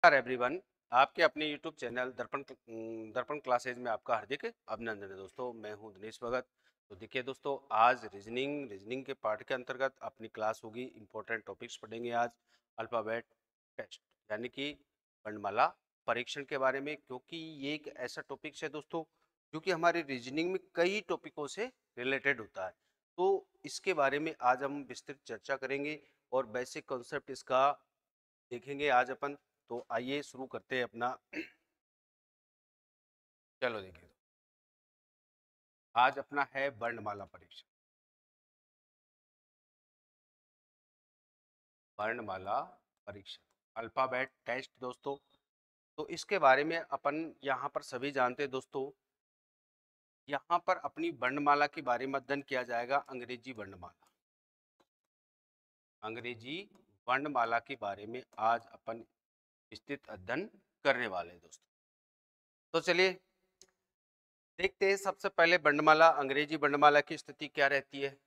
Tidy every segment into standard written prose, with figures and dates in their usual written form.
नमस्कार एवरीवन। आपके अपने यूट्यूब चैनल दर्पण क्लासेज में आपका हार्दिक अभिनंदन है। दोस्तों मैं हूं दिनेश भगत। तो देखिए दोस्तों, आज रीजनिंग के पार्ट के अंतर्गत अपनी क्लास होगी। इंपॉर्टेंट टॉपिक्स पढ़ेंगे आज। अल्फाबेट टेस्ट यानी कि वर्णमाला परीक्षण के बारे में, क्योंकि ये एक ऐसा टॉपिक्स है दोस्तों जो कि हमारे रीजनिंग में कई टॉपिकों से रिलेटेड होता है। तो इसके बारे में आज हम विस्तृत चर्चा करेंगे और बेसिक कॉन्सेप्ट इसका देखेंगे आज अपन। तो आइए शुरू करते हैं अपना। चलो देखिए, आज अपना है वर्णमाला परीक्षण। वर्णमाला परीक्षण, अल्फाबेट टेस्ट दोस्तों। तो इसके बारे में अपन यहाँ पर सभी जानते हैं दोस्तों। यहाँ पर अपनी वर्णमाला के बारे में अध्ययन किया जाएगा। अंग्रेजी वर्णमाला, अंग्रेजी वर्णमाला के बारे में आज अपन विस्तृत अध्ययन करने वाले हैं दोस्तों। तो चलिए देखते हैं। सबसे पहले वर्णमाला, अंग्रेजी वर्णमाला की स्थिति क्या रहती है,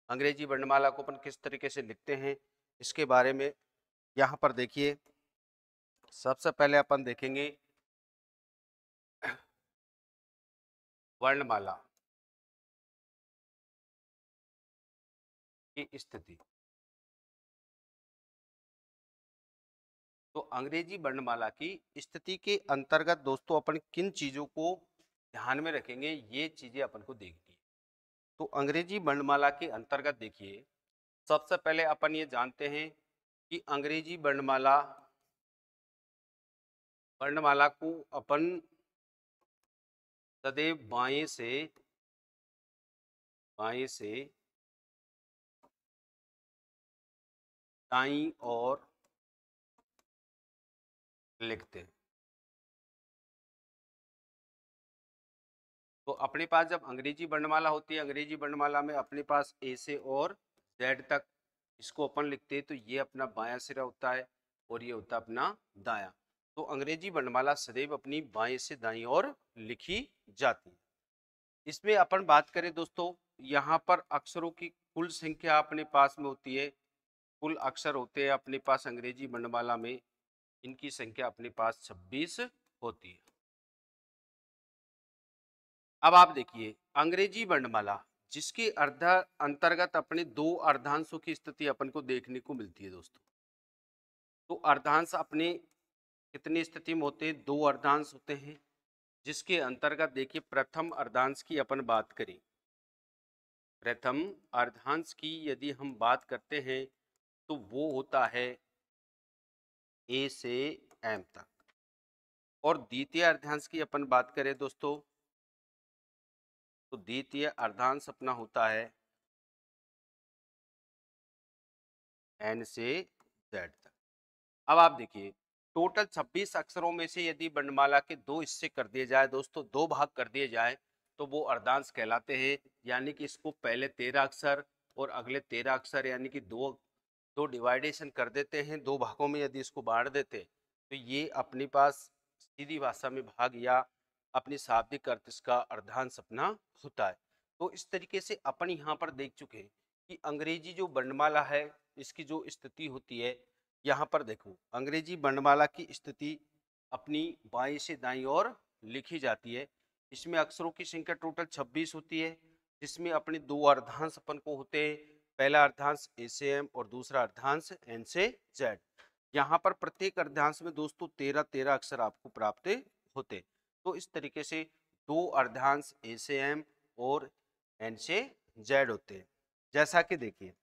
अंग्रेजी वर्णमाला को अपन किस तरीके से लिखते हैं, इसके बारे में यहाँ पर देखिए। सबसे पहले अपन देखेंगे वर्णमाला की स्थिति। तो अंग्रेजी वर्णमाला की स्थिति के अंतर्गत दोस्तों अपन किन चीजों को ध्यान में रखेंगे, ये चीजें अपन को देखनी है। तो अंग्रेजी वर्णमाला के अंतर्गत देखिए, सबसे पहले अपन ये जानते हैं कि अंग्रेजी वर्णमाला को अपन सदैव बाएं से दाईं ओर लिखते हैं। तो अपने पास जब अंग्रेजी वर्णमाला होती है, अंग्रेजी वर्णमाला में अपने पास ए से और जेड तक इसको अपन लिखते हैं। तो ये अपना बायां सिरा होता है और ये होता है अपना दायां। तो अंग्रेजी वर्णमाला सदैव अपनी बाएं से दाईं ओर लिखी जाती है। इसमें अपन बात करें दोस्तों, यहाँ पर अक्षरों की कुल संख्या अपने पास में होती है। कुल अक्षर होते हैं अपने पास अंग्रेजी वर्णमाला में, इनकी संख्या अपने पास 26 होती है। अब आप देखिए अंग्रेजी वर्णमाला जिसके अंतर्गत अपने दो अर्धांशों की स्थिति अपन को देखने को मिलती है दोस्तों। तो अर्धांश अपने कितनी स्थिति में होते हैं, दो अर्धांश होते हैं। जिसके अंतर्गत देखिए प्रथम अर्धांश की अपन बात करें, प्रथम अर्धांश की यदि हम बात करते हैं तो वो होता है ए से एम तक। और द्वितीय अर्धांश की अपन बात करें दोस्तों, तो द्वितीय अर्धांश अपना होता है एन से जेड तक। अब आप देखिए टोटल 26 अक्षरों में से यदि वर्णमाला के दो हिस्से कर दिए जाए दोस्तों, दो भाग कर दिए जाए, तो वो अर्धांश कहलाते हैं। यानी कि इसको पहले 13 अक्षर और अगले 13 अक्षर यानी कि दो दो डिवाइडेशन कर देते हैं, दो भागों में यदि इसको बांट देते, तो ये अपने पास सीधी भाषा में भाग या अपनी शाब्दिक अर्थ इसका अर्धांश अपना होता है। तो इस तरीके से अपन यहाँ पर देख चुके हैं कि अंग्रेजी जो वर्णमाला है इसकी जो स्थिति होती है। यहाँ पर देखो अंग्रेजी वर्णमाला की स्थिति अपनी बाईं से दाईं ओर लिखी जाती है। इसमें अक्षरों की संख्या टोटल 26 होती है, जिसमें अपने दो अर्धांश अपन को होते हैं। पहला अर्धांश ए से एम और दूसरा अर्धांश एन से जेड। यहाँ पर प्रत्येक अर्धांश में दोस्तों 13-13 अक्षर आपको प्राप्त होते। तो इस तरीके से दो अर्धांश ए से एम और एन से जेड होते हैं। जैसा कि देखिए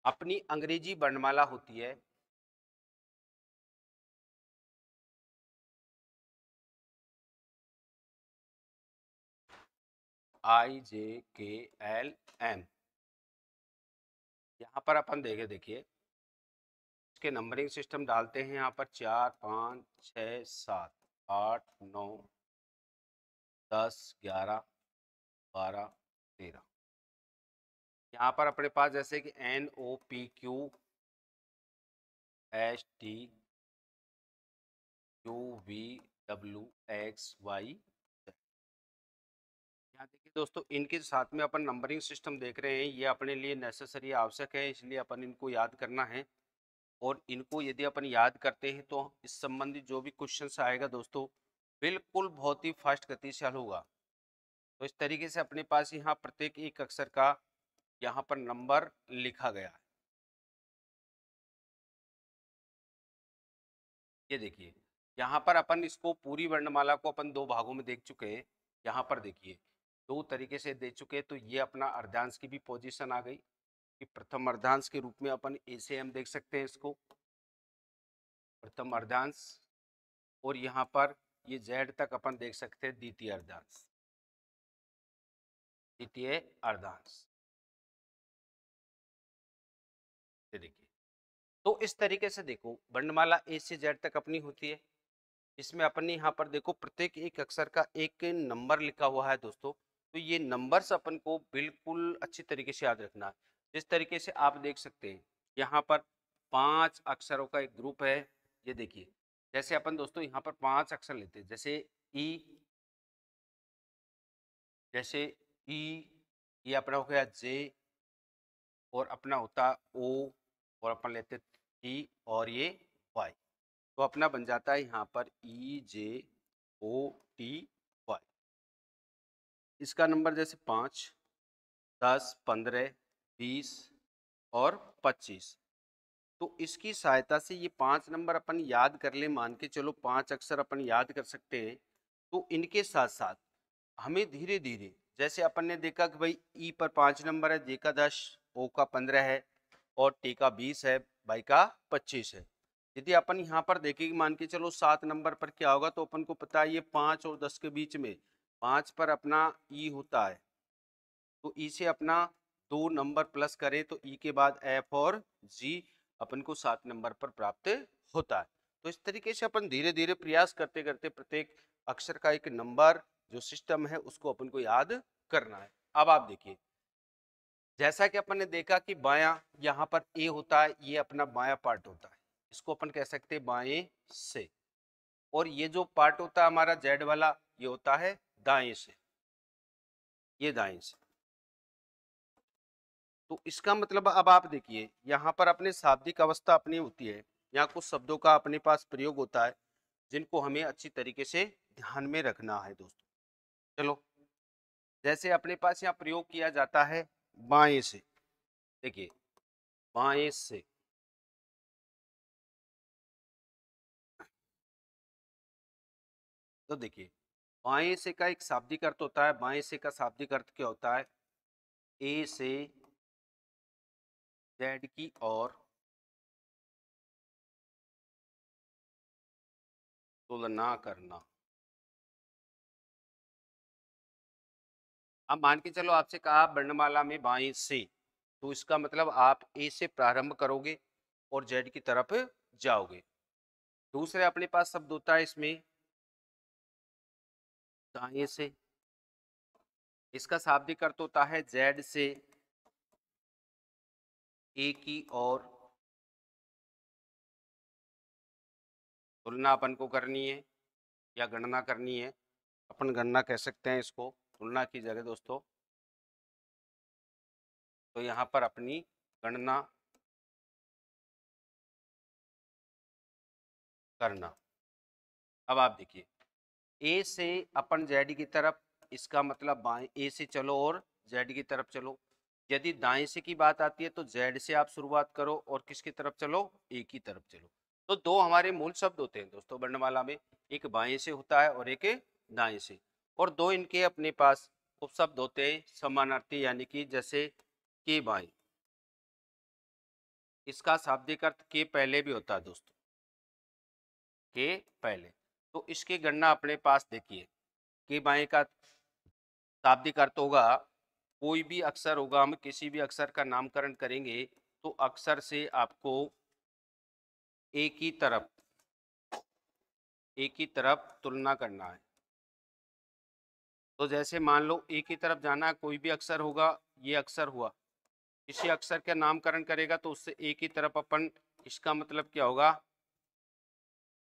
अपनी अंग्रेजी वर्णमाला होती है IJKLM। यहाँ पर अपन देखिए इसके नंबरिंग सिस्टम डालते हैं। यहाँ पर 4 5 6 7 8 9 10 11 12 13। यहाँ पर अपने पास जैसे कि NOPQSTUVWXY। यहाँ देखिए दोस्तों इनके साथ में अपन नंबरिंग सिस्टम देख रहे हैं, ये अपने लिए नेसेसरी आवश्यक है, इसलिए अपन इनको याद करना है। और इनको यदि अपन याद करते हैं तो इस संबंधित जो भी क्वेश्चन आएगा दोस्तों बिल्कुल बहुत ही फास्ट गति से हल होगा। तो इस तरीके से अपने पास यहाँ प्रत्येक एक अक्षर का यहाँ पर नंबर लिखा गया है। ये देखिए यहाँ पर अपन इसको पूरी वर्णमाला को अपन दो भागों में देख चुके हैं। यहाँ पर देखिए दो तरीके से दे चुके हैं। तो ये अपना अर्धांश की भी पोजीशन आ गई कि प्रथम अर्धांश के रूप में अपन ऐसे हम देख सकते हैं इसको प्रथम अर्धांश, और यहाँ पर ये जेड तक अपन देख सकते हैं द्वितीय अर्धांश, द्वितीय अर्धांश। देखिए तो इस तरीके से देखो वर्णमाला ए से जेड तक अपनी होती है। इसमें अपन यहाँ पर देखो प्रत्येक एक अक्षर का एक नंबर लिखा हुआ है दोस्तों। तो ये नंबर्स अपन को बिल्कुल अच्छी तरीके से याद रखना है। जिस तरीके से आप देख सकते हैं यहाँ पर 5 अक्षरों का एक ग्रुप है। ये देखिए जैसे अपन दोस्तों यहाँ पर 5 अक्षर लेते हैं, जैसे ई, जैसे ई, ये अपना हो गया जे, और अपना होता ओ, और अपन लेते टी, और ये वाई। तो अपना बन जाता है यहाँ पर ई जे ओ टी वाई। इसका नंबर जैसे 5, 10, 15, 20 और 25। तो इसकी सहायता से ये 5 नंबर अपन याद कर ले, मान के चलो 5 अक्षर अपन याद कर सकते हैं। तो इनके साथ साथ हमें धीरे धीरे, जैसे अपन ने देखा कि भाई ई पर 5 नंबर है, जे का 10, ओ का 15 है, और टी का 20 है, वाई का 25 है। यदि अपन यहाँ पर देखेंगे मान के चलो 7 नंबर पर क्या होगा, तो अपन को पता है ये 5 और 10 के बीच में 5 पर अपना ई होता है। तो ई से अपना 2 नंबर प्लस करें तो ई के बाद एफ और जी अपन को 7 नंबर पर प्राप्त होता है। तो इस तरीके से अपन धीरे धीरे प्रयास करते करते प्रत्येक अक्षर का एक नंबर जो सिस्टम है उसको अपन को याद करना है। अब आप देखिए जैसा कि अपन ने देखा कि बायां यहाँ पर ए होता है, ये अपना बायां पार्ट होता है, इसको अपन कह सकते हैं बाएं से। और ये जो पार्ट होता है हमारा जेड वाला, ये होता है दाएं से, ये दाएं से। तो इसका मतलब अब आप देखिए यहाँ पर अपने शाब्दिक अवस्था अपनी होती है, यहाँ कुछ शब्दों का अपने पास प्रयोग होता है जिनको हमें अच्छी तरीके से ध्यान में रखना है दोस्तों। चलो जैसे अपने पास यहाँ प्रयोग किया जाता है बाएं से, देखिए बाएं से, तो देखिए बाएं से का एक शाब्दिक अर्थ होता है, बाएं से का शाब्दिक अर्थ क्या होता है, ए से जेड की ओर तुलना करना। अब मान के चलो आपसे कहा वर्णमाला में बाएं से, तो इसका मतलब आप ए से प्रारंभ करोगे और जेड की तरफ जाओगे। दूसरे अपने पास शब्द होता है इसमें दाएं से, इसका शाब्दिक अर्थ होता है जेड से ए की ओर तुलना अपन को करनी है या गणना करनी है। अपन गणना कह सकते हैं इसको तुलना की जगह दोस्तों। तो यहाँ पर अपनी गणना करना। अब आप देखिए ए से अपन जेड की तरफ, इसका मतलब बाएं ए से चलो और जेड की तरफ चलो। यदि दाएं से की बात आती है तो जेड से आप शुरुआत करो और किसकी तरफ चलो, ए की तरफ चलो। तो दो हमारे मूल शब्द होते हैं दोस्तों वर्णमाला में, एक बाएं से होता है और एक दाएं से, और दो इनके अपने पास उपशब्द होते हैं समानार्थी, यानी कि जैसे के बाएं, इसका शाब्दिक अर्थ के पहले भी होता है दोस्तों, के पहले। तो इसकी गणना अपने पास देखिए, के बाएं का शाब्दिक अर्थ होगा कोई भी अक्षर होगा, हम किसी भी अक्षर का नामकरण करेंगे तो अक्षर से आपको एक ही तरफ, एक ही तरफ तुलना करना है। तो जैसे मान लो एक ही तरफ जाना है, कोई भी अक्षर होगा, ये अक्षर हुआ, किसी अक्षर का नामकरण करेगा तो उससे एक ही तरफ अपन, इसका मतलब क्या होगा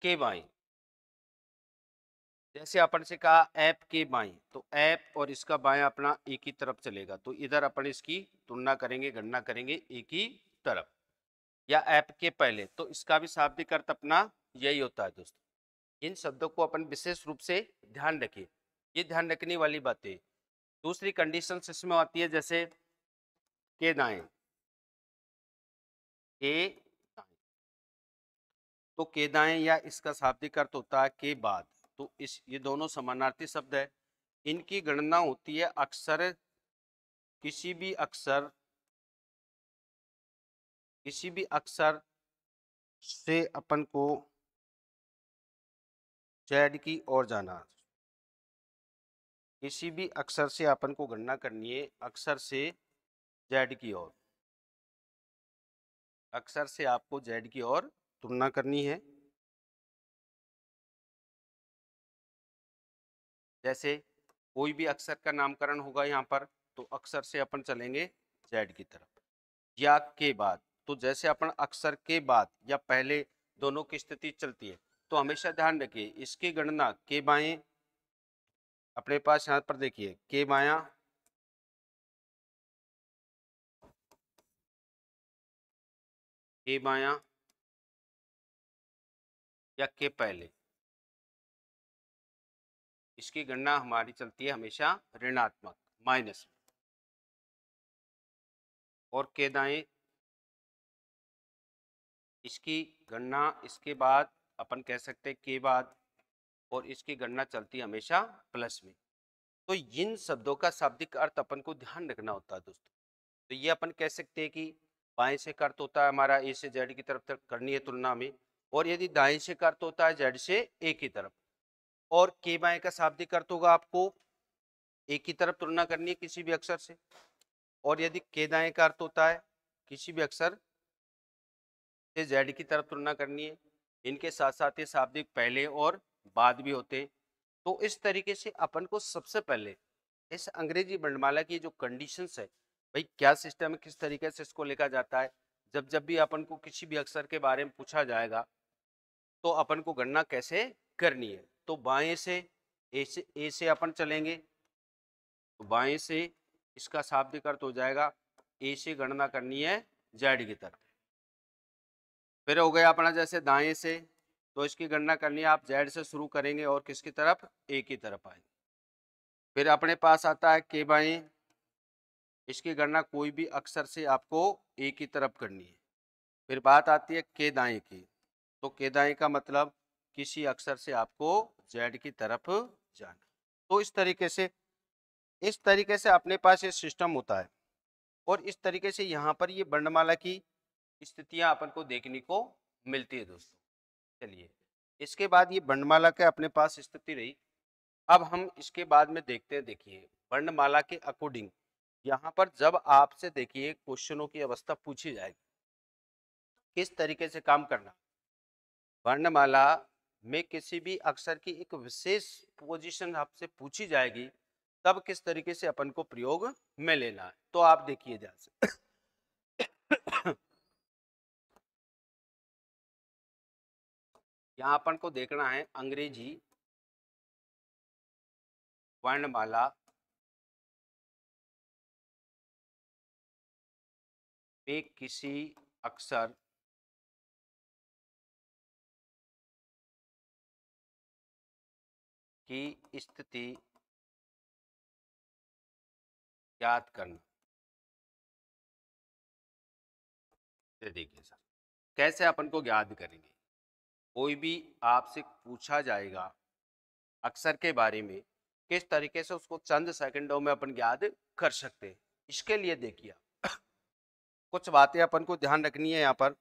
के बाएं। जैसे अपन से कहा ऐप के बाएं, तो ऐप और इसका बाएं अपना एक ही तरफ चलेगा, तो इधर अपन इसकी तुलना करेंगे, गणना करेंगे एक ही तरफ। या ऐप के पहले, तो इसका भी शाब्दिक अर्थ अपना यही होता है दोस्तों। इन शब्दों को अपन विशेष रूप से ध्यान रखिए, ये ध्यान रखने वाली बातें। दूसरी कंडीशन इसमें आती है जैसे के दाएं, के दाएं, तो के दाएं या इसका शाब्दिक अर्थ होता है के बाद। तो इस ये दोनों समानार्थी शब्द है, इनकी गणना होती है अक्सर किसी भी अक्षर से अपन को जेड की ओर जाना, किसी भी अक्षर से अपन को गणना करनी है, अक्षर से जेड की ओर, अक्षर से आपको जेड की ओर तुलना करनी है। जैसे कोई भी अक्षर का नामकरण होगा यहाँ पर, तो अक्षर से अपन चलेंगे जेड की तरफ या के बाद। तो जैसे अपन अक्षर के बाद या पहले दोनों की स्थिति चलती है, तो हमेशा ध्यान रखिए इसकी गणना के बाएं, अपने पास यहाँ पर देखिए के बायां, के बायां या के पहले, इसकी गणना हमारी चलती है हमेशा ऋणात्मक माइनस, और के दाएं इसकी गणना इसके बाद अपन कह सकते हैं के बाद, और इसकी गणना चलती है हमेशा प्लस में। तो इन शब्दों का शाब्दिक अर्थ अपन को ध्यान रखना होता है दोस्तों। तो ये अपन कह सकते हैं कि बाएं से का अर्थ होता है हमारा ए से जेड की तरफ तक करनी है तुलना में, और यदि दाएं से का अर्थ होता है जेड से ए की तरफ, और के बाएं का शाब्दिक अर्थ होगा आपको ए की तरफ तुलना करनी है किसी भी अक्षर से, और यदि के दाएं का अर्थ होता है किसी भी अक्षर से जेड की तरफ तुलना करनी है। इनके साथ साथ ये शाब्दिक पहले और बाद भी होते हैं। तो इस तरीके से अपन को सबसे पहले इस अंग्रेजी वर्णमाला की जो कंडीशंस है, भाई क्या सिस्टम है, किस तरीके से इसको लिखा जाता है, जब भी अपन को किसी भी अक्षर के बारे में पूछा जाएगा तो अपन को गणना कैसे करनी है। तो बाएं से ए से अपन चलेंगे, तो बाएं से इसका शाब्दिक अर्थ हो जाएगा ए से गणना करनी है जेड की तरफ। फिर हो गया अपना जैसे दाएं से, तो इसकी गणना करनी है आप जेड से शुरू करेंगे और किसकी तरफ, ए की तरफ आएंगे। फिर अपने पास आता है के बाएं, इसकी गणना कोई भी अक्षर से आपको ए की तरफ करनी है। फिर बात आती है के दाएं की, तो के दाएं का मतलब किसी अक्षर से आपको जेड की तरफ जाना। तो इस तरीके से अपने पास ये सिस्टम होता है, और इस तरीके से यहाँ पर ये वर्णमाला की स्थितियां अपन को देखने को मिलती है दोस्तों। चलिए इसके बाद ये वर्णमाला के अपने पास स्थिति रही। अब हम इसके बाद में देखते हैं, देखिए वर्णमाला के अकॉर्डिंग यहाँ पर जब आपसे देखिए क्वेश्चनों की अवस्था पूछी जाएगी किस तरीके से काम करना, वर्णमाला में किसी भी अक्षर की एक विशेष पोजीशन आपसे पूछी जाएगी, तब किस तरीके से अपन को प्रयोग में लेना है। तो आप देखिए ध्यान से यहाँ अपन को देखना है अंग्रेजी वर्णमाला में किसी अक्षर की स्थिति याद करना। देखिए सर कैसे अपन को याद करेंगे, कोई भी आपसे पूछा जाएगा अक्षर के बारे में, किस तरीके से उसको चंद सेकंडों में अपन याद कर सकते हैं। इसके लिए देखिए कुछ बातें अपन को ध्यान रखनी है यहाँ पर।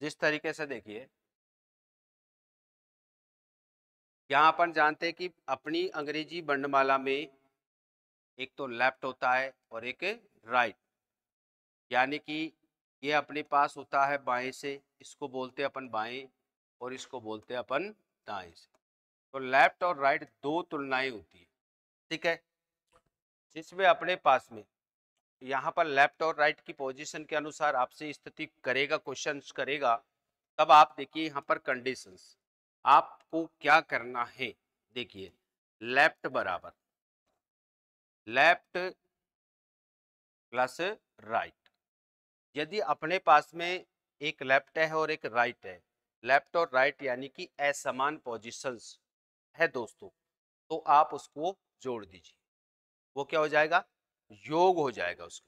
जिस तरीके से देखिए यहाँ अपन जानते हैं कि अपनी अंग्रेजी वर्णमाला में एक तो लेफ्ट होता है और एक राइट, यानी कि ये अपने पास होता है बाएं से, इसको बोलते हैं अपन बाएं, और इसको बोलते हैं अपन दाएं से। तो लेफ्ट और राइट दो तुलनाएं होती है, ठीक है, जिसमें अपने पास में यहाँ पर लेफ्ट और राइट की पोजीशन के अनुसार आपसे स्थिति करेगा, क्वेश्चन करेगा। तब आप देखिए यहाँ पर कंडीशंस आपको क्या करना है। देखिए लेफ्ट बराबर लेफ्ट प्लस राइट, यदि अपने पास में एक लेफ्ट है और एक राइट है, लेफ्ट और राइट यानी कि असमान पोजीशंस है दोस्तों, तो आप उसको जोड़ दीजिए, वो क्या हो जाएगा, योग हो जाएगा उसका।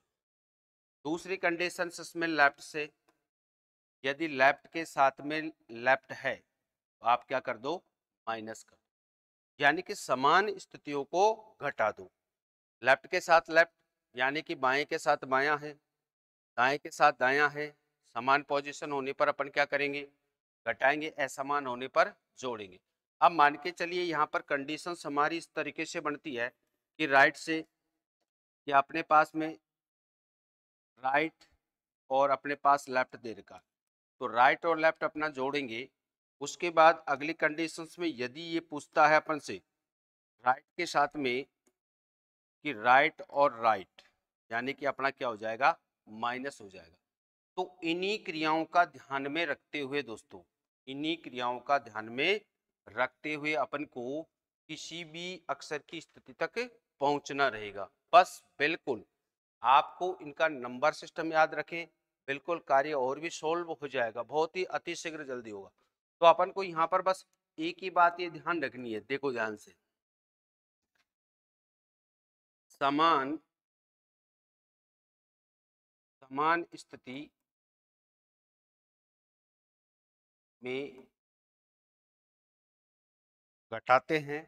दूसरी कंडीशन इसमें लेफ्ट से, यदि लेफ्ट के साथ में लेफ्ट है तो आप क्या कर दो, माइनस कर दो, यानी कि समान स्थितियों को घटा दो। लेफ्ट के साथ लेफ्ट यानी कि बाएं के साथ बायां है, दाएं के साथ दायां है, समान पोजीशन होने पर अपन क्या करेंगे, घटाएंगे, असमान होने पर जोड़ेंगे। अब मान के चलिए यहाँ पर कंडीशन हमारी इस तरीके से बनती है कि राइट से, कि अपने पास में राइट और अपने पास लेफ्ट दे रखा, तो राइट और लेफ्ट अपना जोड़ेंगे। उसके बाद अगली कंडीशंस में यदि ये पूछता है अपन से राइट के साथ में कि राइट और राइट, यानी कि अपना क्या हो जाएगा, माइनस हो जाएगा। तो इन्हीं क्रियाओं का ध्यान में रखते हुए दोस्तों, इन्हीं क्रियाओं का ध्यान में रखते हुए अपन को किसी भी अक्षर की स्थिति तक पहुंचना रहेगा। बस बिल्कुल आपको इनका नंबर सिस्टम याद रखें, बिल्कुल कार्य और भी सोल्व हो जाएगा, बहुत ही अतिशीघ्र जल्दी होगा। तो अपन को यहाँ पर बस एक ही बात ये ध्यान रखनी है, देखो ध्यान से, समान समान स्थिति में घटाते हैं,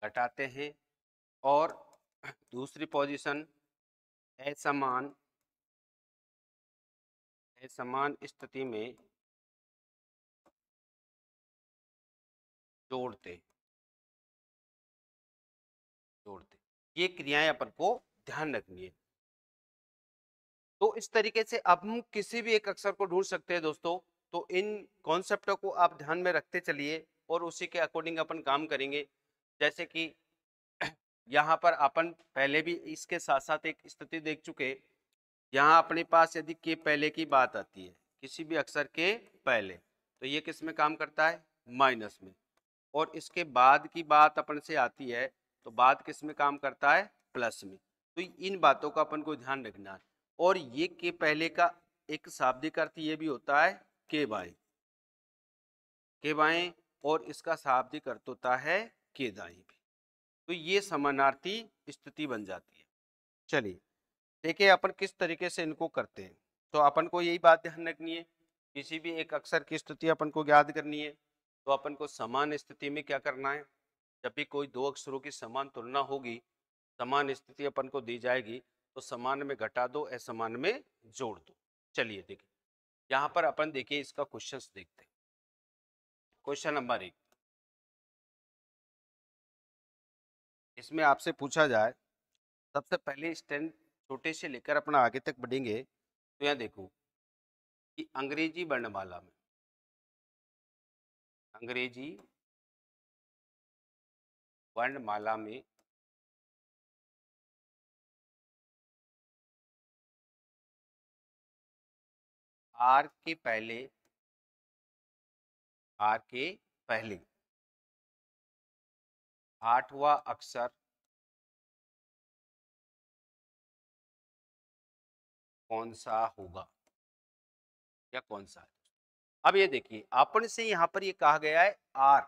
घटाते हैं, और दूसरी पोजीशन असमान असमान स्थिति में जोड़ते जोड़ते, ये क्रियाएं अपन को ध्यान रखनी है। तो इस तरीके से अब हम किसी भी एक अक्षर को ढूंढ सकते हैं दोस्तों। तो इन कॉन्सेप्टों को आप ध्यान में रखते चलिए और उसी के अकॉर्डिंग अपन काम करेंगे। जैसे कि यहाँ पर अपन पहले भी इसके साथ साथ एक स्थिति देख चुके, यहाँ अपने पास यदि के पहले की बात आती है, किसी भी अक्षर के पहले, तो ये किस में काम करता है, माइनस में, और इसके बाद की बात अपन से आती है तो बाद किस में काम करता है, प्लस में। तो इन बातों का अपन को ध्यान रखना है। और ये के पहले का एक शाब्दिक अर्थ ये भी होता है के बाएं, के बाएं, और इसका शाब्दिक अर्थ होता है के दाएं भी। तो ये समानार्थी स्थिति बन जाती है। चलिए देखिए अपन किस तरीके से इनको करते हैं। तो अपन को यही बात ध्यान रखनी है, किसी भी एक अक्षर की स्थिति अपन को याद करनी है, तो अपन को समान स्थिति में क्या करना है, जब भी कोई दो अक्षरों की समान तुलना होगी, समान स्थिति अपन को दी जाएगी, तो समान में घटा दो, असमान में जोड़ दो। चलिए देखिए यहाँ पर अपन देखिए इसका क्वेश्चन देखते हैं। क्वेश्चन नंबर 1, इसमें आपसे पूछा जाए, सबसे पहले स्टैंड छोटे से लेकर अपना आगे तक बढ़ेंगे, तो यहाँ देखो कि अंग्रेजी वर्णमाला में, अंग्रेजी वर्णमाला में आर के पहले, आर के पहले आठवां अक्षर कौन सा होगा, या कौन सा है। अब ये देखिए अपन से यहाँ पर ये कहा गया है आर,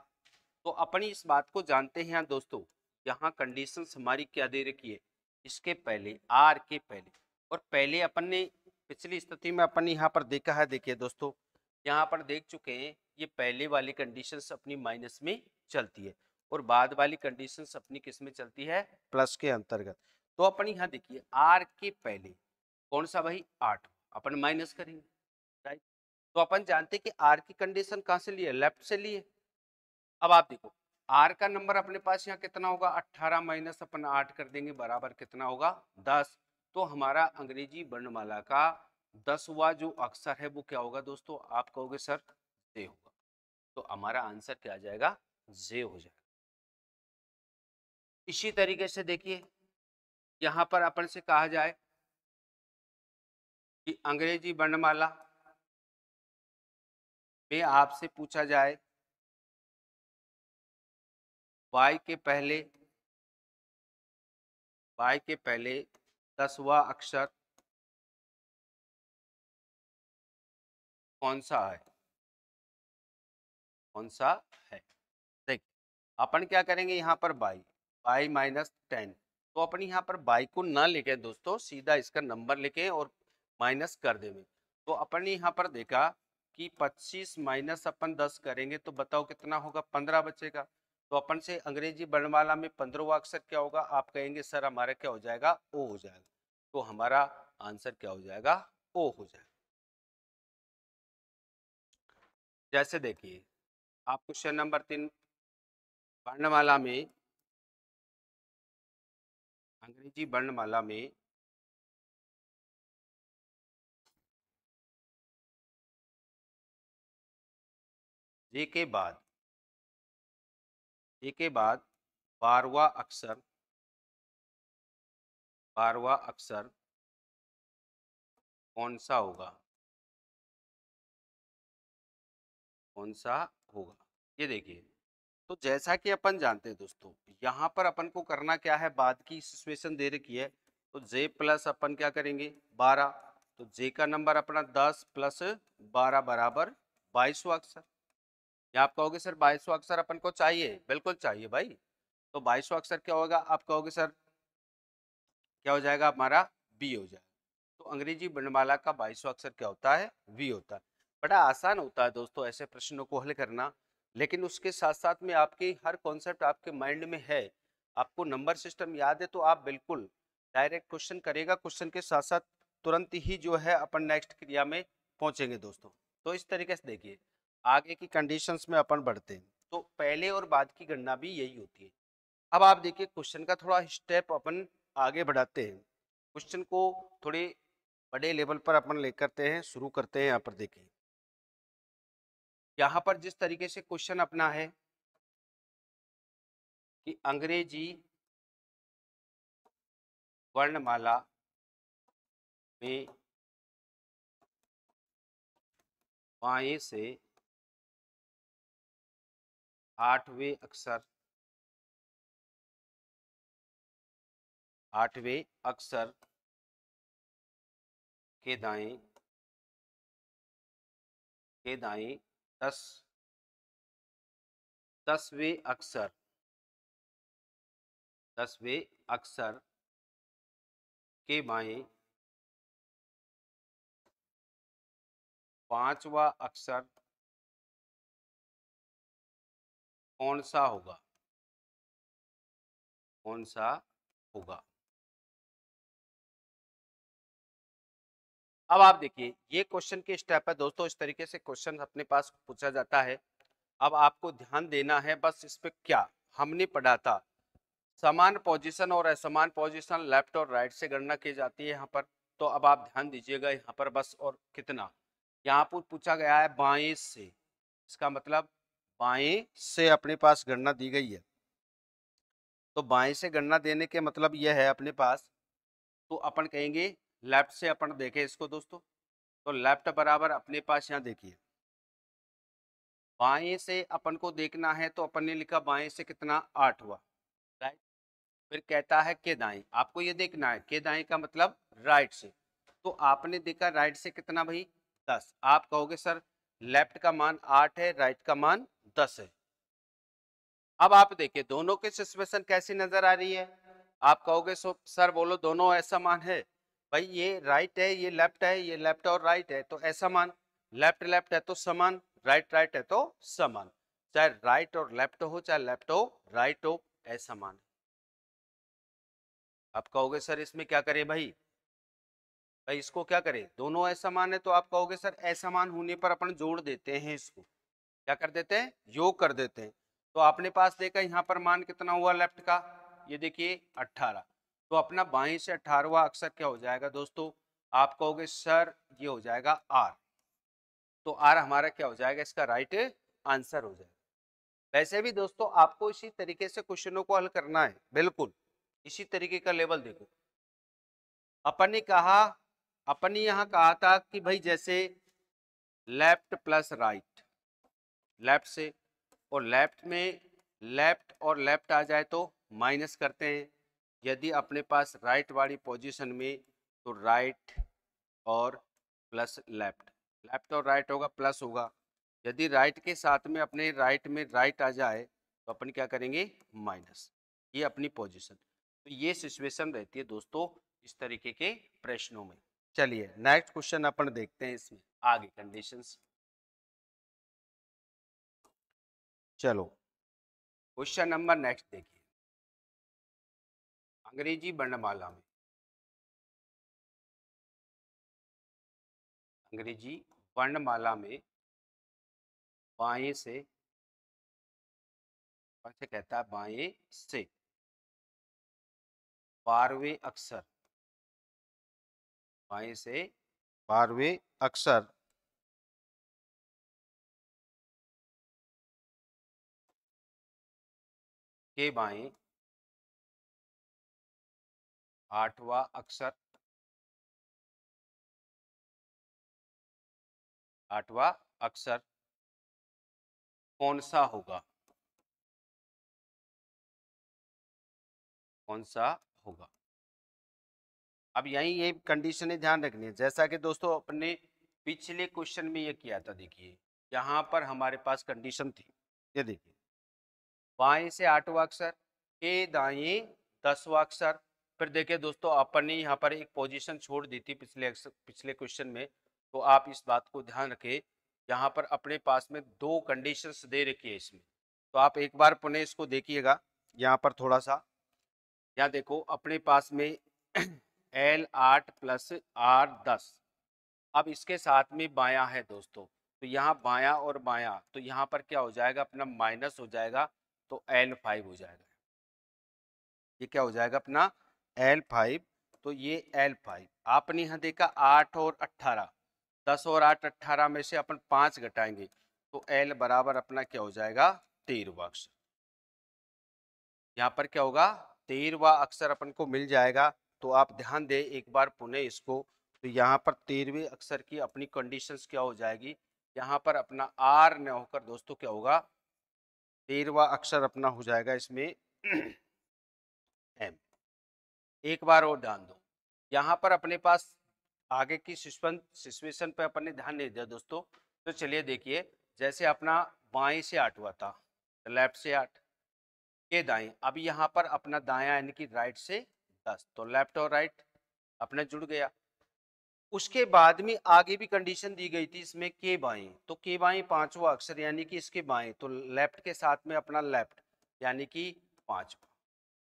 तो अपन इस बात को जानते हैं दोस्तों, यहाँ कंडीशंस हमारी क्या दे रखी है, इसके पहले, आर के पहले, और पहले अपन ने पिछली स्थिति में अपन यहाँ पर देखा है, देखिए दोस्तों यहाँ पर देख चुके हैं, ये पहले वाली कंडीशंस अपनी माइनस में चलती है और बाद वाली कंडीशंस अपनी किस में चलती है, प्लस के अंतर्गत। तो अपन यहाँ देखिए आर के पहले कौन सा भाई, 8, अपन माइनस करेंगे, राइट। तो अपन जानते कि आर की कंडीशन कहाँ से लिए, लेफ्ट से लिए। अब आप देखो आर का नंबर अपने पास यहाँ कितना होगा, 18 माइनस अपन 8 कर देंगे बराबर कितना होगा, 10। तो हमारा अंग्रेजी वर्णमाला का 10वां जो अक्षर है वो क्या होगा दोस्तों, आप कहोगे सर जे होगा। तो हमारा आंसर क्या आ जाएगा, जे हो जाएगा। इसी तरीके से देखिए यहाँ पर अपन से कहा जाए कि अंग्रेजी वर्णमाला में आपसे पूछा जाए वाई के पहले 10वां अक्षर कौन सा है, कौन सा है। देखिए अपन क्या करेंगे यहाँ पर बाई माइनस 10, तो अपन यहाँ पर बाई को ना लिखे दोस्तों, सीधा इसका नंबर लिखे और माइनस कर देंगे। तो अपन ने यहाँ पर देखा कि 25 माइनस अपन 10 करेंगे तो बताओ कितना होगा, 15 बचेगा। तो अपन से अंग्रेजी वर्णमाला में 15वां अक्षर क्या होगा, आप कहेंगे सर हमारा क्या हो जाएगा, ओ हो जाएगा। तो हमारा आंसर क्या हो जाएगा, ओ हो जाएगा। जैसे देखिए आप क्वेश्चन नंबर 3 वर्णमाला में, अंग्रेजी वर्णमाला में जे के बाद 12वां अक्षर, 12वां अक्षर कौन सा होगा, कौन सा होगा। ये देखिए तो जैसा कि अपन जानते हैं दोस्तों, यहाँ पर अपन को करना क्या है, बाद की सिचुएशन दे रखी है। तो j प्लस अपन क्या करेंगे 12, तो j का नंबर अपना 10 प्लस 12 बराबर 22वां अक्षर। या आप कहोगे सर 22वां अक्षर अपन को चाहिए, बिल्कुल चाहिए भाई। तो 22वां अक्षर क्या होगा, आप कहोगे सर क्या हो जाएगा हमारा, बी हो जाएगा। तो अंग्रेजी वर्णमाला का 22वां अक्षर क्या होता है, वी होता है। बड़ा आसान होता है दोस्तों ऐसे प्रश्नों को हल करना, लेकिन उसके साथ साथ में आपकी हर कॉन्सेप्ट आपके माइंड में है, आपको नंबर सिस्टम याद है, तो आप बिल्कुल डायरेक्ट क्वेश्चन करेगा, क्वेश्चन के साथ साथ तुरंत ही जो है अपन नेक्स्ट क्रिया में पहुंचेंगे दोस्तों। तो इस तरीके से देखिए आगे की कंडीशंस में अपन बढ़ते हैं, तो पहले और बाद की गणना भी यही होती है। अब आप देखिए क्वेश्चन का थोड़ा स्टेप अपन आगे बढ़ाते हैं, क्वेश्चन को थोड़े बड़े लेवल पर अपन ले करते हैं, शुरू करते हैं। यहाँ पर देखिए यहाँ पर जिस तरीके से क्वेश्चन अपना है कि अंग्रेजी वर्णमाला में बाएं से 8वें अक्षर, 8वें अक्षर के दाएं 10वें अक्षर, 10वें अक्षर के बाएं 5वां अक्षर कौन सा होगा, कौन सा होगा। अब आप देखिए ये क्वेश्चन के स्टेप है दोस्तों, इस तरीके से क्वेश्चन अपने पास पूछा जाता है। अब आपको ध्यान देना है बस इस पे, क्या हमने पढ़ा था, समान पोजीशन और असमान पोजीशन लेफ्ट और राइट से गणना की जाती है यहाँ पर। तो अब आप ध्यान दीजिएगा यहाँ पर बस, और कितना यहाँ पर पूछा गया है बाएं से, इसका मतलब बाएं से अपने पास गणना दी गई है। तो बाएं से गणना देने के मतलब यह है अपने पास, तो अपन कहेंगे लेफ्ट से अपन देखें इसको दोस्तों, तो लेफ्ट बराबर अपने पास यहाँ देखिए बाएं से अपन को देखना है, तो अपन ने लिखा बाएं से कितना 8वां, राइट। फिर कहता है के दाएं, आपको ये देखना है के दाएं का मतलब राइट से, तो आपने देखा राइट से कितना भाई 10। आप कहोगे सर लेफ्ट का मान 8 है, राइट का मान 10 है। अब आप देखिए दोनों की सिचुएशन कैसी नजर आ रही है, आप कहोगे सर बोलो दोनों ऐसा मान है, भाई ये राइट है ये लेफ्ट है, ये लेफ्ट और राइट है तो ऐसा मान, लेफ्ट लेफ्ट है तो समान, राइट राइट है तो समान, चाहे राइट और लेफ्ट हो चाहे लेफ्ट हो राइट हो ऐसा मान। आप कहोगे सर इसमें क्या करें भाई, भाई इसको क्या करें, दोनों ऐसा मान है, तो आप कहोगे सर ऐसा मान होने पर अपन जोड़ देते हैं, इसको क्या कर देते हैं, योग कर देते हैं। तो आपने पास देखा यहाँ पर मान कितना हुआ लेफ्ट का, ये देखिए 18, तो अपना बाएं से 18वां अक्षर क्या हो जाएगा दोस्तों, आप कहोगे सर ये हो जाएगा आर, तो आर हमारा क्या हो जाएगा, इसका राइट आंसर हो जाएगा। वैसे भी दोस्तों आपको इसी तरीके से क्वेश्चनों को हल करना है, बिल्कुल इसी तरीके का लेवल देखो। अपन ने कहा, अपन ने यहाँ कहा था कि भाई जैसे लेफ्ट प्लस राइट, लेफ्ट से, और लेफ्ट में लेफ्ट और लेफ्ट आ जाए तो माइनस करते हैं, यदि अपने पास राइट वाली पोजीशन में तो राइट और प्लस लेफ्ट, लेफ्ट और राइट होगा प्लस होगा। यदि राइट के साथ में अपने राइट में राइट आ जाए तो अपन क्या करेंगे माइनस, ये अपनी पोजीशन। तो ये सिचुएशन रहती है दोस्तों इस तरीके के प्रश्नों में। चलिए नेक्स्ट क्वेश्चन अपन देखते हैं इसमें आगे कंडीशंस। चलो क्वेश्चन नंबर नेक्स्ट देखिए। अंग्रेजी वर्णमाला में, अंग्रेजी वर्णमाला में बाएं से, कौन से कहता है बाएं से 12वें अक्षर, बाएं से 12वें अक्षर के बाएं 8वां अक्षर, 8वां अक्षर कौन सा होगा, कौन सा होगा। अब यही ये कंडीशनें ध्यान रखनी है, जैसा कि दोस्तों अपने पिछले क्वेश्चन में ये किया था। देखिए यहाँ पर हमारे पास कंडीशन थी, ये देखिए बाएं से 8वां अक्षर के दाएं 10वां अक्षर। फिर देखिए दोस्तों अपन ने यहाँ पर एक पोजीशन छोड़ दी थी पिछले क्वेश्चन में, तो आप इस बात को ध्यान रखें। यहाँ पर अपने पास में दो कंडीशंस दे रखी है इसमें, तो आप एक बार पुनः इसको देखिएगा। यहाँ पर थोड़ा सा यहाँ देखो अपने पास में L8 प्लस R10, अब इसके साथ में बायां है दोस्तों, तो यहाँ बायां और बायां, तो यहाँ पर क्या हो जाएगा अपना माइनस हो जाएगा, तो L5 हो जाएगा। ये क्या हो जाएगा अपना L5, तो ये L5 आपने यहाँ देखा 8 और 18, 10 और 8 18 में से अपन 5 घटाएंगे तो L बराबर अपना क्या हो जाएगा 13वां अक्षर। यहाँ पर क्या होगा 13वां अक्षर अपन को मिल जाएगा। तो आप ध्यान दें एक बार पुनः इसको, तो यहाँ पर 13वें अक्षर की अपनी कंडीशंस क्या हो जाएगी, यहाँ पर अपना R न होकर दोस्तों क्या होगा 13वां अक्षर अपना हो जाएगा इसमें M। एक बार और ध्यान दो, यहाँ पर अपने पास आगे की सिचुएशन पे अपन ने ध्यान नहीं दिया दोस्तों। तो चलिए देखिए जैसे अपना बाएं से 8वां था, लेफ्ट से 8 के दाएं, अब यहाँ पर अपना दायां यानी कि राइट से 10, तो लेफ्ट और राइट अपना जुड़ गया। उसके बाद में आगे भी कंडीशन दी गई थी इसमें के बाएं, तो के बाएं 5वां अक्षर यानी कि इसके बाएं, तो लेफ्ट के साथ में अपना लेफ्ट यानी कि 5वां।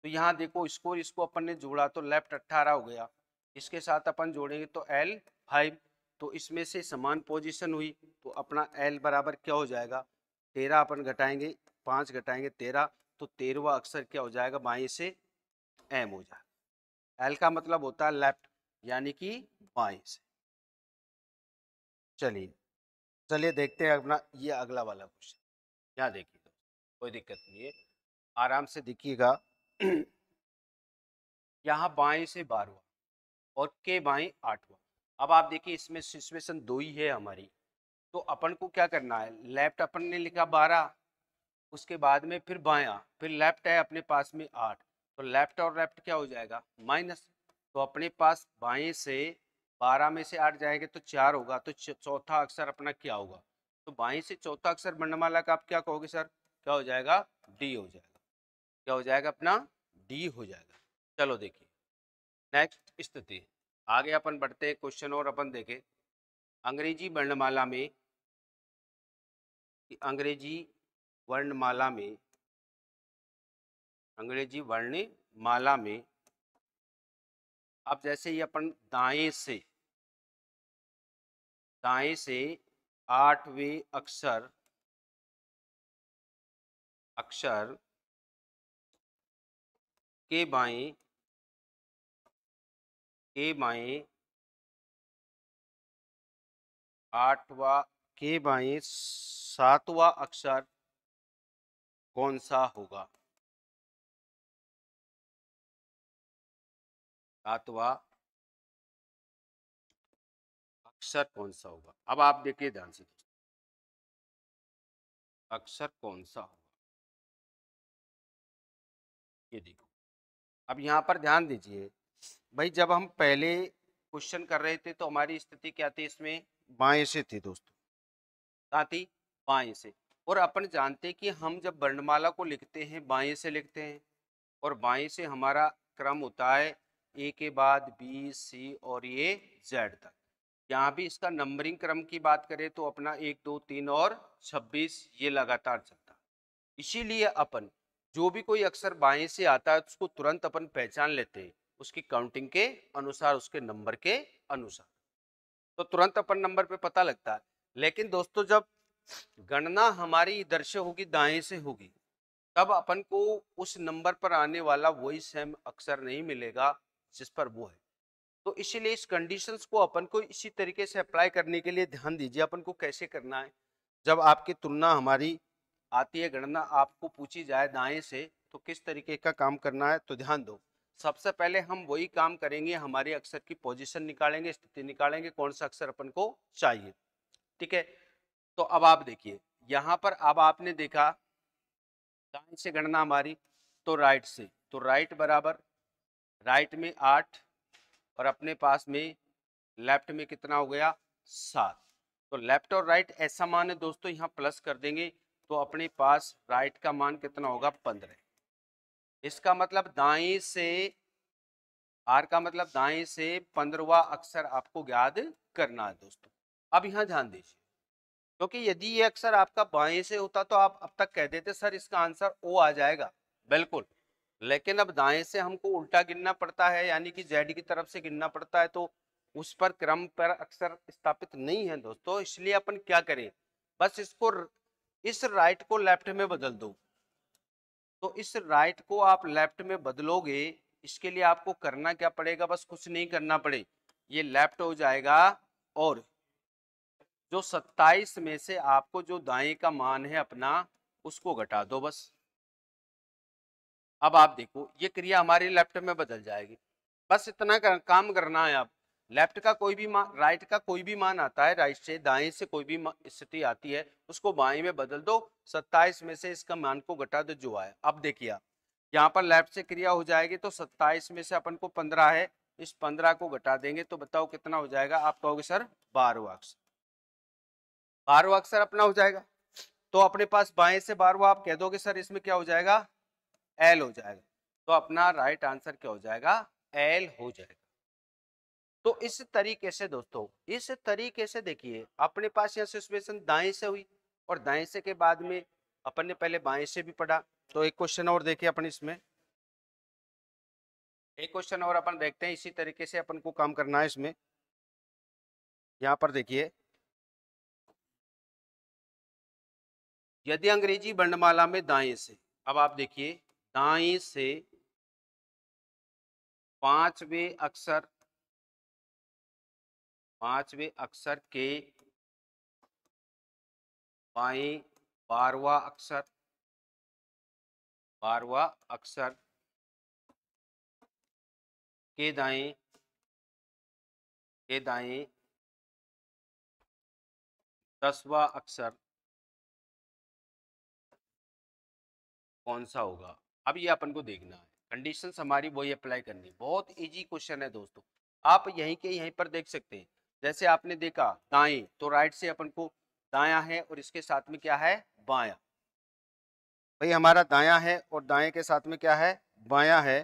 तो यहाँ देखो इसको इसको अपन ने जोड़ा तो लेफ्ट 18 हो गया, इसके साथ अपन जोड़ेंगे तो L5, तो इसमें से समान पोजीशन हुई, तो अपना L बराबर क्या हो जाएगा 13, अपन घटाएंगे 5 घटाएंगे 13, तो 13वां अक्षर क्या हो जाएगा बाएं से M हो जाएगा। L का मतलब होता है लेफ्ट यानी कि बाएं से। चलिए चलिए देखते हैं अपना ये अगला वाला क्वेश्चन। यहाँ देखिए कोई दिक्कत नहीं है, आराम से देखिएगा यहाँ बाएं से 12वां और के बाएं 8वां। अब आप देखिए इसमें सिचुएशन दो ही है हमारी, तो अपन को क्या करना है, लेफ्ट अपन ने लिखा 12, उसके बाद में फिर बायां, फिर लेफ्ट है अपने पास में 8, तो लेफ्ट और लेफ्ट क्या हो जाएगा माइनस, तो अपने पास बाएं से 12 में से 8 जाएंगे तो 4 होगा, तो चौथा अक्षर अपना क्या होगा, तो बाएं से चौथा अक्षर वर्णमाला का आप क्या कहोगे सर, क्या हो जाएगा डी हो जाएगा, क्या हो जाएगा अपना डी हो जाएगा। चलो देखिए नेक्स्ट स्थिति, आगे अपन बढ़ते हैं क्वेश्चन और अपन देखें अंग्रेजी वर्णमाला में, अंग्रेजी वर्णमाला में, अंग्रेजी वर्णमाला में अब जैसे ही अपन दाएं से 8वें अक्षर अक्षर के बाएं 8वां के बाएं 7वां अक्षर कौन सा होगा, 7वां अक्षर कौन सा होगा। अब आप देखिए ध्यान से अक्षर कौन सा होगा, ये देखो अब यहाँ पर ध्यान दीजिए भाई, जब हम पहले क्वेश्चन कर रहे थे तो हमारी स्थिति क्या थी, इसमें बाएं से थी दोस्तों, साथ ही बाएं से। और अपन जानते हैं कि हम जब वर्णमाला को लिखते हैं बाएं से लिखते हैं, और बाएं से हमारा क्रम होता है ए के बाद बी सी और ये जेड तक। यहाँ भी इसका नंबरिंग क्रम की बात करें तो अपना 1 2 3 और 26 ये लगातार चलता। इसीलिए अपन जो भी कोई अक्षर बाएं से आता है उसको तुरंत अपन पहचान लेते हैं उसकी काउंटिंग के अनुसार, उसके नंबर के अनुसार, तो तुरंत अपन नंबर पे पता लगता है। लेकिन दोस्तों जब गणना हमारी इधर से होगी, दाएं से होगी, तब अपन को उस नंबर पर आने वाला वही सेम अक्षर नहीं मिलेगा जिस पर वो है। तो इसीलिए इस कंडीशंस को अपन को इसी तरीके से अप्लाई करने के लिए ध्यान दीजिए अपन को कैसे करना है। जब आपकी तुलना हमारी आती है, गणना आपको पूछी जाए दाएं से, तो किस तरीके का काम करना है, तो ध्यान दो। सबसे पहले हम वही काम करेंगे, हमारे अक्षर की पोजीशन निकालेंगे, स्थिति निकालेंगे, कौन सा अक्षर अपन को चाहिए। ठीक है, तो अब आप देखिए यहाँ पर, अब आपने देखा दाएं से गणना हमारी, तो राइट से, तो राइट बराबर, राइट में 8 और अपने पास में लेफ्ट में कितना हो गया 7। तो लेफ्ट और राइट ऐसा मान है दोस्तों, यहाँ प्लस कर देंगे तो अपने पास राइट का मान कितना होगा 15। इसका मतलब दाएं से, आर का मतलब दाएं से 15वां अक्षर आपको याद करना है दोस्तों। अब यहाँ ध्यान दीजिए, क्योंकि यदि ये अक्षर आपका बाएं से होता तो आप अब तक कह देते सर इसका आंसर ओ आ जाएगा, बिल्कुल। लेकिन अब दाएं से हमको उल्टा गिनना पड़ता है, यानी कि जेड की तरफ से गिनना पड़ता है, तो उस पर क्रम पर अक्षर स्थापित नहीं है दोस्तों। इसलिए अपन क्या करें, बस इसको, इस राइट को लेफ्ट में बदल दो। तो इस राइट को आप लेफ्ट में बदलोगे, इसके लिए आपको करना क्या पड़ेगा, बस कुछ नहीं करना पड़े, ये लेफ्ट हो जाएगा और जो 27 में से आपको जो दाएं का मान है अपना उसको घटा दो बस। अब आप देखो ये क्रिया हमारी लेफ्ट में बदल जाएगी, बस इतना काम करना है। आप लेफ्ट का कोई भी मान, राइट का कोई भी मान आता है, राइट से दाएं से कोई भी स्थिति आती है उसको बाएं में बदल दो, 27 में से इसका मान को घटा दो जो आए। अब देखिए आप यहाँ पर लेफ्ट से क्रिया हो जाएगी, तो 27 में से अपन को 15 है, इस 15 को घटा देंगे तो बताओ कितना हो जाएगा। आप कहोगे सर 12वां अक्षर, 12वां अक्षर अपना हो जाएगा। तो अपने पास बाएं से 12वां, आप कह दोगे सर इसमें क्या हो जाएगा, एल हो जाएगा। तो अपना राइट आंसर क्या हो जाएगा, एल हो जाएगा। तो इस तरीके से दोस्तों, इस तरीके से देखिए अपने पास यह सिचुएशन दाएं से हुई, और दाएं से के बाद में अपन ने पहले बाएं से भी पढ़ा। तो एक क्वेश्चन और देखिए अपन इसमें, एक क्वेश्चन और अपन देखते हैं, इसी तरीके से अपन को काम करना है इसमें। यहाँ पर देखिए, यदि अंग्रेजी वर्णमाला में दाएं से, अब आप देखिए दाएं से पांचवें अक्षर के बाएं 12वां अक्षर के दाएं 10वां अक्षर कौन सा होगा। अब ये अपन को देखना है, कंडीशंस हमारी वही अप्लाई करनी है। बहुत इजी क्वेश्चन है दोस्तों, आप यहीं के यहीं पर देख सकते हैं। जैसे आपने देखा दाएं, तो राइट से अपन को दायां है और इसके साथ में क्या है बायां, भाई हमारा दायां है और दाएं के साथ में क्या है बायां है।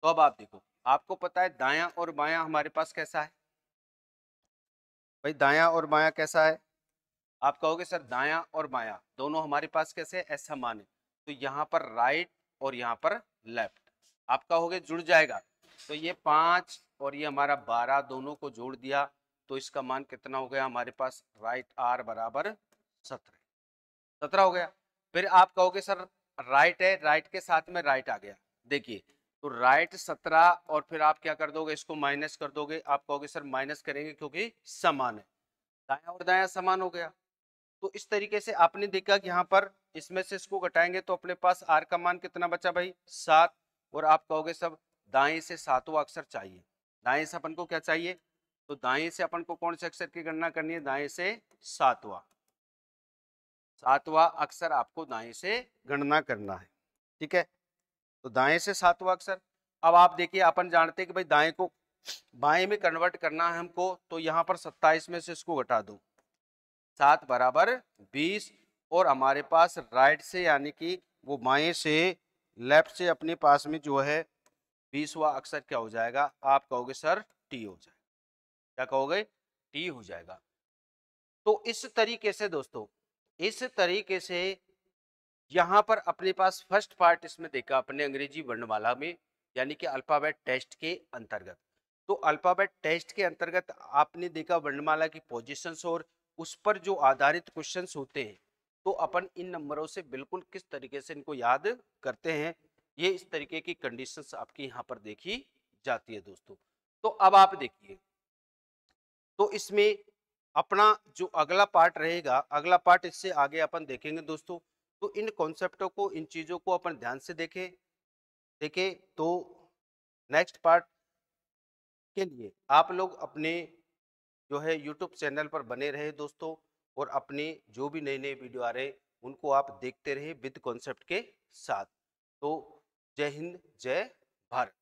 तो अब आप देखो, आपको पता है दायां और बायां हमारे पास कैसा है, भाई दायां और बायां कैसा है। आप कहोगे सर दायां और बायां दोनों हमारे पास कैसे ऐसा मान है, तो यहाँ पर राइट और यहाँ पर लेफ्ट, आप कहोगे जुड़ जाएगा। तो ये 5 और ये हमारा 12 दोनों को जोड़ दिया, तो इसका मान कितना हो गया हमारे पास, राइट आर बराबर 17 हो गया। फिर आप कहोगे सर राइट है, राइट के साथ में राइट आ गया, देखिए तो राइट 17 और फिर आप क्या कर दोगे, इसको माइनस कर दोगे। आप कहोगे सर माइनस करेंगे क्योंकि समान है, दायां और दायां समान हो गया। तो इस तरीके से आपने देखा कि यहाँ पर इसमें से इसको घटाएंगे तो अपने पास आर का मान कितना बचा भाई 7। और आप कहोगे सब दाएं से 7वां अक्षर चाहिए, दाएं से अपन को क्या चाहिए, तो दाएं से अपन को कौन से अक्षर की गणना करनी है, दाएं से 7वां अक्षर आपको दाएं से गणना करना है। ठीक है, तो दाएं से 7वां अक्षर, अब आप देखिए, अपन जानते हैं कि भाई दाएं को बाएं में कन्वर्ट करना है हमको, तो यहाँ पर 27 में से इसको घटा दो, 7 बराबर 20, और हमारे पास राइट से यानी कि वो बाएं से लेफ्ट से अपने पास में जो है 20वां अक्षर क्या हो जाएगा, आप कहोगे सर टी हो जाएगा। क्या कहोगे, टी हो जाएगा। तो इस तरीके से दोस्तों, इस तरीके से यहां पर अपने पास फर्स्ट पार्ट इसमें देखा अपने अंग्रेजी वर्णमाला में, यानी कि अल्फाबेट टेस्ट के अंतर्गत। तो अल्फाबेट टेस्ट के अंतर्गत आपने देखा वर्णमाला की पोजीशंस और उस पर जो आधारित क्वेश्चंस होते हैं, तो अपन इन नंबरों से बिल्कुल किस तरीके से इनको याद करते हैं, ये इस तरीके की कंडीशंस आपकी यहाँ पर देखी जाती है दोस्तों। तो अब आप देखिए, तो इसमें अपना जो अगला पार्ट रहेगा, अगला पार्ट इससे आगे अपन देखेंगे दोस्तों। तो इन कॉन्सेप्टों को, इन चीजों को अपन ध्यान से देखें तो नेक्स्ट पार्ट के लिए आप लोग अपने जो है यूट्यूब चैनल पर बने रहे दोस्तों, और अपने जो भी नए नए वीडियो आ रहे हैं उनको आप देखते रहे विद कॉन्सेप्ट के साथ। तो जय हिंद, जय भारत।